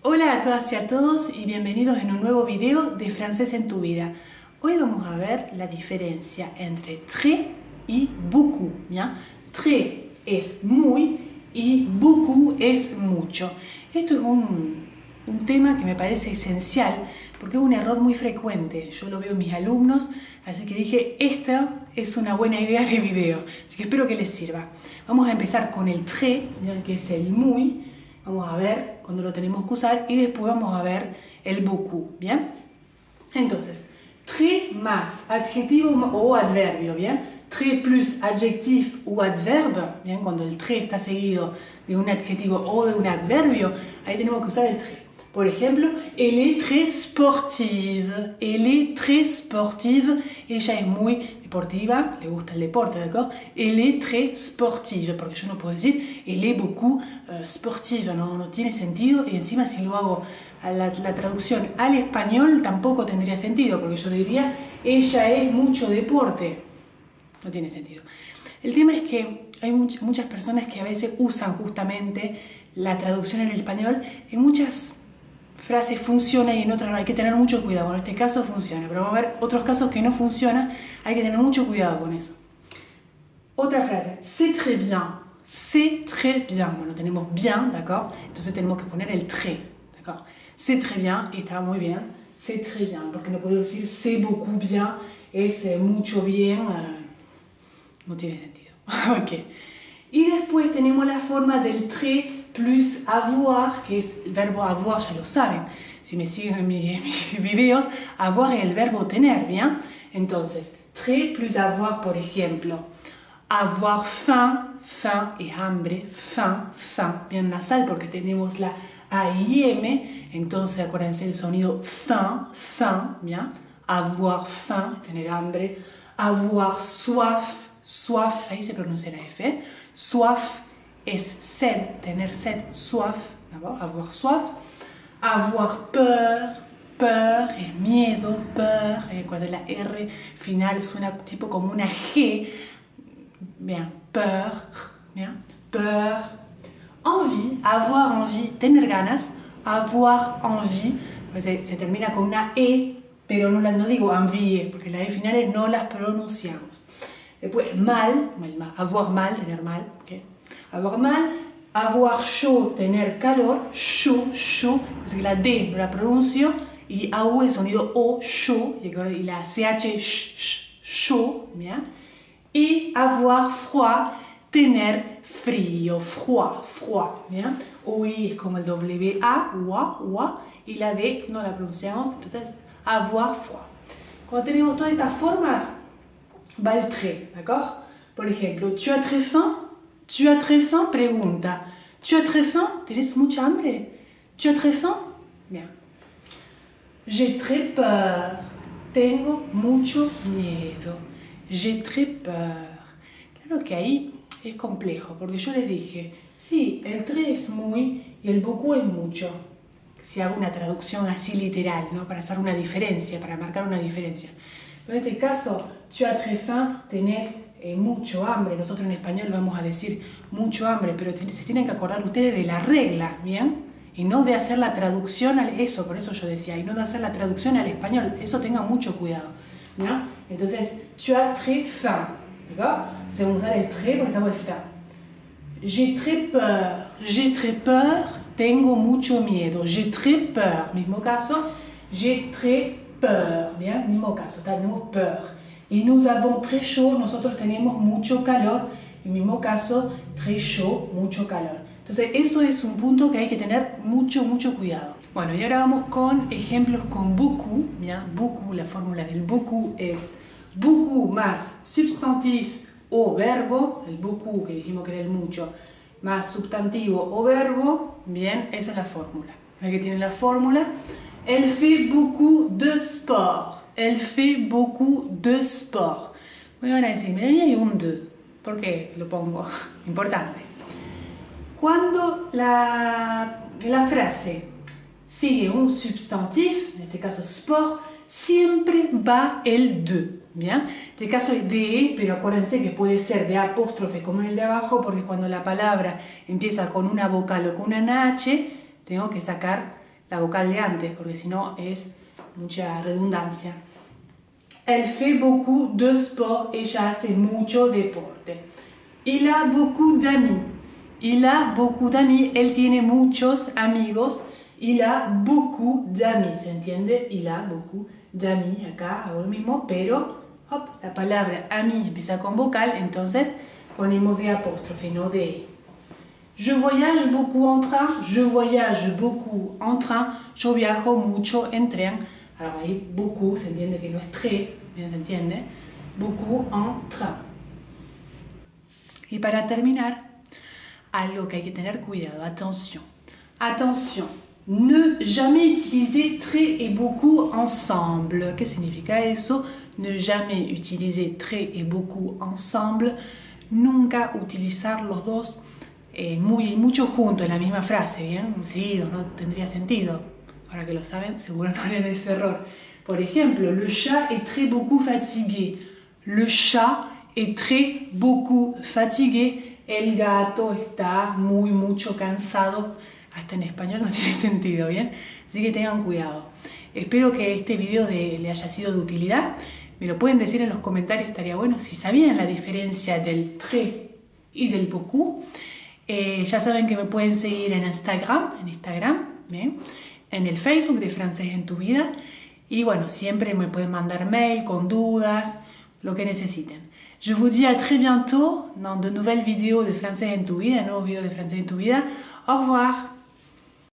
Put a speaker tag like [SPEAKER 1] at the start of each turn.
[SPEAKER 1] Hola a todas y a todos y bienvenidos en un nuevo video de Francés en tu vida. Hoy vamos a ver la diferencia entre très y beaucoup, ¿ya? Très es muy y beaucoup es mucho. Esto es un tema que me parece esencial porque es un error muy frecuente. Yo lo veo en mis alumnos, así que dije, esta es una buena idea de video. Así que espero que les sirva. Vamos a empezar con el très, ¿ya? Que es el muy. Vamos a ver cuando lo tenemos que usar y después vamos a ver el beaucoup, ¿bien? Entonces, très más adjetivo o adverbio, ¿bien? Très plus adjectif o adverbe, ¿bien? Cuando el très está seguido de un adjetivo o de un adverbio, ahí tenemos que usar el très. Por ejemplo, elle est très sportive. Elle est très sportive. Ella es muy deportiva, le gusta el deporte, ¿d'accord? Elle est très sportive, porque yo no puedo decir elle est beaucoup sportive, no tiene sentido. Y encima si lo hago a la traducción al español tampoco tendría sentido, porque yo diría ella es mucho deporte. No tiene sentido. El tema es que hay muchas personas que a veces usan justamente la traducción en el español. En muchas frases funciona y en otras hay que tener mucho cuidado. Bueno, en este caso funciona, pero vamos a ver otros casos que no funcionan. Hay que tener mucho cuidado con eso. Otra frase, c'est très bien. C'est très bien. Bueno, tenemos bien, ¿d'accord? Entonces tenemos que poner el très, ¿d'accord? C'est très bien, está muy bien. C'est très bien, porque no puedo decir c'est beaucoup bien, es mucho bien. No tiene sentido. Ok. Y después tenemos la forma del très plus avoir, que es el verbo avoir, ya lo saben. Si me siguen en mis videos, avoir es el verbo tener, ¿bien? Entonces, très plus avoir, por ejemplo, avoir faim, faim es hambre, faim, bien nasal porque tenemos la A y M, entonces acuérdense el sonido faim, ¿bien? Avoir faim, tener hambre, avoir soif, ahí se pronuncia la F, ¿eh? Soif es sed, tener sed, soif, ¿no? Avoir soif. Avoir peur es miedo, peur, cuando la R final suena tipo como una G, bien, peur, bien, peur. Envie, avoir envie, tener ganas, avoir envie, se termina con una E, pero no digo envie, porque las E finales no las pronunciamos. Después, mal, avoir mal, tener mal, ¿okay? Avoir mal, avoir chaud, tener calor, chaud, es que la D no la pronuncio, y AU es sonido O, chaud, y la CH, chaud, ¿bien? Y avoir froid, tener frío, froid, ¿bien? OI es como el WA, wa, y la D no la pronunciamos, entonces avoir froid. Cuando tenemos todas estas formas, va el très, ¿d'accord? Por ejemplo, tu as très faim? Tu as très faim? Pregunta. Tu as très faim? ¿Tienes mucha hambre? Tu as très faim? Bien. J'ai très peur. Tengo mucho miedo. J'ai très peur. Claro que ahí es complejo, porque yo les dije, sí, el très es muy y el beaucoup es mucho. Si hago una traducción así literal, ¿no? Para hacer una diferencia, para marcar una diferencia. Pero en este caso, tu as très faim, tenés mucho hambre. Nosotros en español vamos a decir mucho hambre, pero se tienen que acordar ustedes de la regla, ¿bien? Y no de hacer la traducción eso, por eso yo decía, y no de hacer la traducción al español. Eso tengan mucho cuidado, ¿no? Entonces, tu as très faim, ¿d'accord? Entonces vamos a usar el très porque estamos el faim. J'ai très peur, tengo mucho miedo. J'ai très peur, mismo caso, j'ai très peur, bien, mismo caso, tenemos peur. Y nous avons très chaud, nosotros tenemos mucho calor, en mismo caso, très chaud, mucho calor. Entonces, eso es un punto que hay que tener mucho cuidado. Bueno, y ahora vamos con ejemplos con beaucoup, bien, beaucoup, la fórmula del beaucoup es beaucoup más substantif o verbo, el beaucoup que dijimos que era el mucho, más sustantivo o verbo, bien, esa es la fórmula. Aquí tienen la fórmula. Elle fait beaucoup de sport. Elle fait beaucoup de sport. Me van a decir, ahí hay un de. ¿Por qué lo pongo? Importante. Cuando la frase sigue un substantif, en este caso sport, siempre va el de. ¿Bien? En este caso es de, pero acuérdense que puede ser de apóstrofe como en el de abajo, porque cuando la palabra empieza con una vocal o con una H, tengo que sacar la vocal de antes, porque si no es mucha redundancia. Elle fait beaucoup de sport, ella hace mucho deporte. Il a beaucoup d'amis. Il a beaucoup d'amis, él tiene muchos amigos. Il a beaucoup d'amis, ¿se entiende? Il a beaucoup d'amis, acá hago lo mismo, pero hop, la palabra ami empieza con vocal, entonces ponemos de apóstrofe, no de E. Je voyage beaucoup en train, je voyage beaucoup en train, yo viajo mucho en tren. Alors ahí beaucoup, se entiende que no es très, bien se entiende, beaucoup en train. Y para terminar, algo que hay que tener cuidado, attention. Attention, ne jamais utiliser très et beaucoup ensemble. ¿Qué significa eso? Ne jamais utiliser très et beaucoup ensemble. Nunca utilizar los dos mucho juntos en la misma frase, bien, seguidos, no tendría sentido. Ahora que lo saben, seguro no harían ese error. Por ejemplo, le chat est très beaucoup fatigué. Le chat est très beaucoup fatigué. El gato está mucho cansado. Hasta en español no tiene sentido, ¿bien? Así que tengan cuidado. Espero que este video le haya sido de utilidad. Me lo pueden decir en los comentarios, estaría bueno. Si sabían la diferencia del très y del beaucoup. Ya saben que me pueden seguir en Instagram, ¿bien? En el Facebook de Francés en tu vida. Y bueno, siempre me pueden mandar mail con dudas, lo que necesiten. Je vous dis à très bientôt dans de nouvelles vidéos de Français en tu vida, nuevos videos de Français en tu vida. Au revoir.